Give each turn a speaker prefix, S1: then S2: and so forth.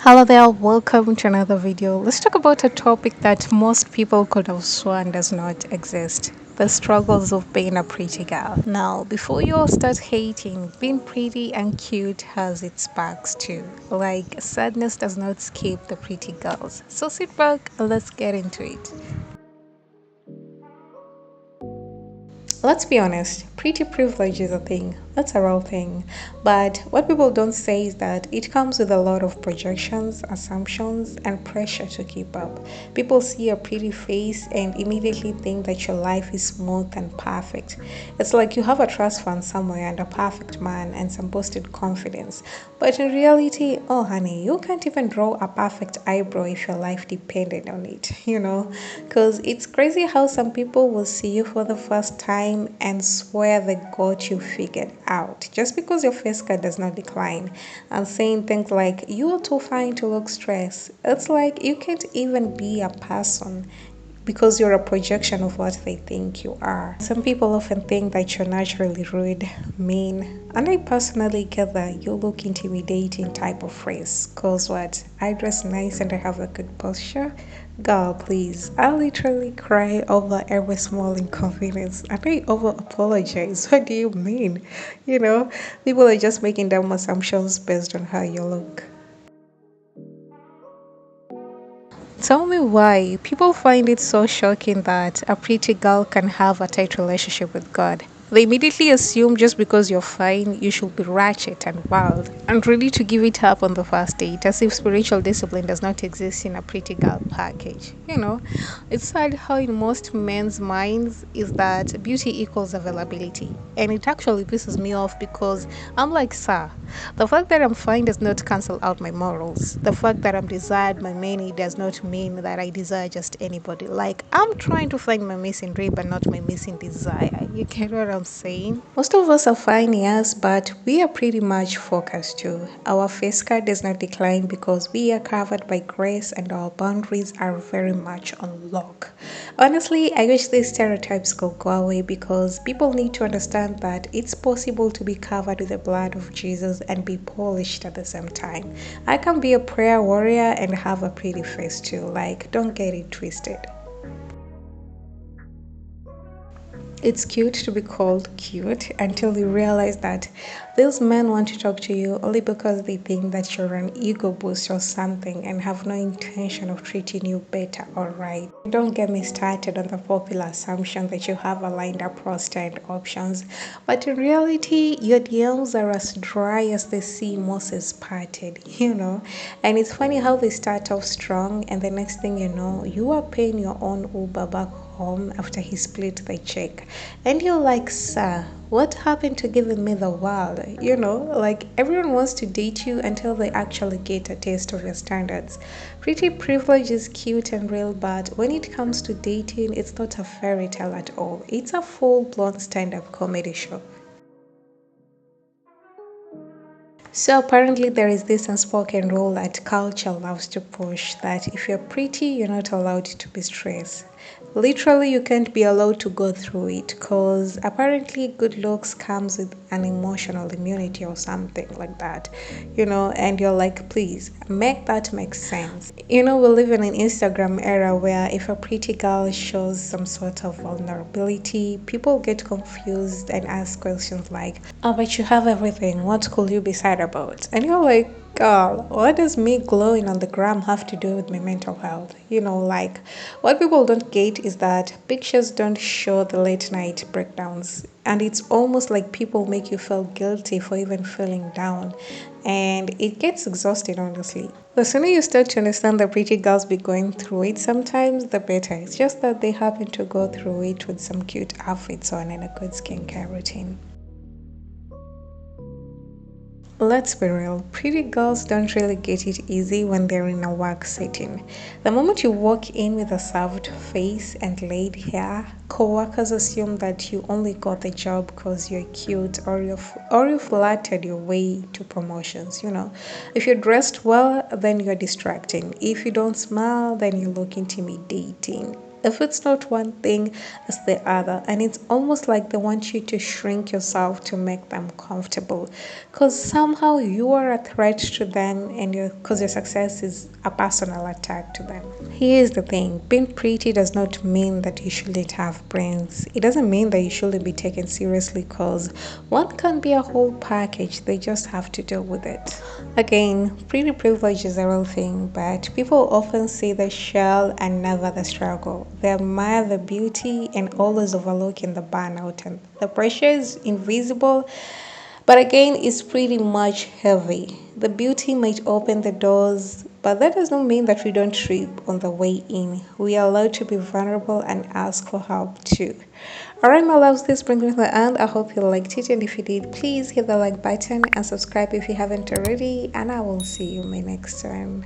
S1: Hello there, welcome to another video. Let's talk about a topic that most people could have sworn does not exist: the struggles of being a pretty girl. Now, before you all start hating, being pretty and cute has its perks too. Like, sadness does not skip the pretty girls. So sit back and let's get into it. Let's be honest, pretty privilege is a thing. That's a real thing. But what people don't say is that it comes with a lot of projections, assumptions, and pressure to keep up. People see a pretty face and immediately think that your life is smooth and perfect. It's like you have a trust fund somewhere and a perfect man and some boasted confidence. But in reality, oh honey, you can't even draw a perfect eyebrow if your life depended on it, you know? Because it's crazy how some people will see you for the first time and swear they got you figured out just because your face card does not decline, and saying things like, "You are too fine to look stressed." It's like you can't even be a person because you're a projection of what they think you are. Some people often think that you're naturally rude, mean, and I personally get that you look intimidating type of phrase. Cause what? I dress nice and I have a good posture. Girl, please. I literally cry over every small inconvenience and I over apologize. What do you mean? People are just making dumb assumptions based on how you look. Tell me why people find it so shocking that a pretty girl can have a tight relationship with God. They immediately assume just because you're fine, you should be ratchet and wild and ready to give it up on the first date, as if spiritual discipline does not exist in a pretty girl package. It's sad how in most men's minds is that beauty equals availability. And it actually pisses me off because I'm like, sir, the fact that I'm fine does not cancel out my morals. The fact that I'm desired by many does not mean that I desire just anybody. Like, I'm trying to find my missing rib but not my missing desire. You get what I'm saying? Most of us are fine, yes, but we are pretty much focused too. Our face card does not decline because we are covered by grace and our boundaries are very much on lock. Honestly, I wish these stereotypes could go away because people need to understand that it's possible to be covered with the blood of Jesus and be polished at the same time. I can be a prayer warrior and have a pretty face too. Like, don't get it twisted. It's cute to be called cute until you realize that these men want to talk to you only because they think that you're an ego boost or something and have no intention of treating you better or right. Don't get me started on the popular assumption that you have a lined up roster and options, but in reality, your DMs are as dry as the sea Moses parted, And it's funny how they start off strong, and the next thing you know, you are paying your own Uber back home after he split the check. And you're like, sir, what happened to giving me the world? Like everyone wants to date you until they actually get a taste of your standards. Pretty privilege is cute and real, but when it comes to dating, it's not a fairy tale at all. It's a full blown stand up comedy show. So apparently there is this unspoken rule that culture loves to push that if you're pretty, you're not allowed to be stressed. Literally, you can't be allowed to go through it because apparently good looks comes with an emotional immunity or something like that, and you're like, please make that make sense. We live in an Instagram era where if a pretty girl shows some sort of vulnerability, people get confused and ask questions like, oh, but you have everything. What could you be sad about? And you're like, girl, what does me glowing on the gram have to do with my mental health? Like what people don't get is that pictures don't show the late night breakdowns. And it's almost like people make you feel guilty for even feeling down. And it gets exhausting, honestly. The sooner you start to understand that pretty girls be going through it sometimes, the better. It's just that they happen to go through it with some cute outfits on and a good skincare routine. Let's be real, pretty girls don't really get it easy when they're in a work setting. The moment you walk in with a served face and laid hair, coworkers assume that you only got the job because you're cute or you flirted your way to promotions, If you're dressed well, then you're distracting. If you don't smile, then you look intimidating. If it's not one thing, it's the other. And it's almost like they want you to shrink yourself to make them comfortable. Because somehow you are a threat to them, and because your success is a personal attack to them. Here's the thing, being pretty does not mean that you shouldn't have brains. It doesn't mean that you shouldn't be taken seriously, because one can be a whole package. They just have to deal with it. Again, pretty privilege is a real thing, but people often see the shell and never the struggle. They admire the beauty and always overlooking the burnout, and the pressure is invisible, but again, it's pretty much heavy. The beauty might open the doors, but that does not mean that we don't trip on the way in. We are allowed to be vulnerable and ask for help too. Alright, my loves, this brings me to the end. I hope you liked it, and if you did, please hit the like button and subscribe if you haven't already. And I will see you my next time.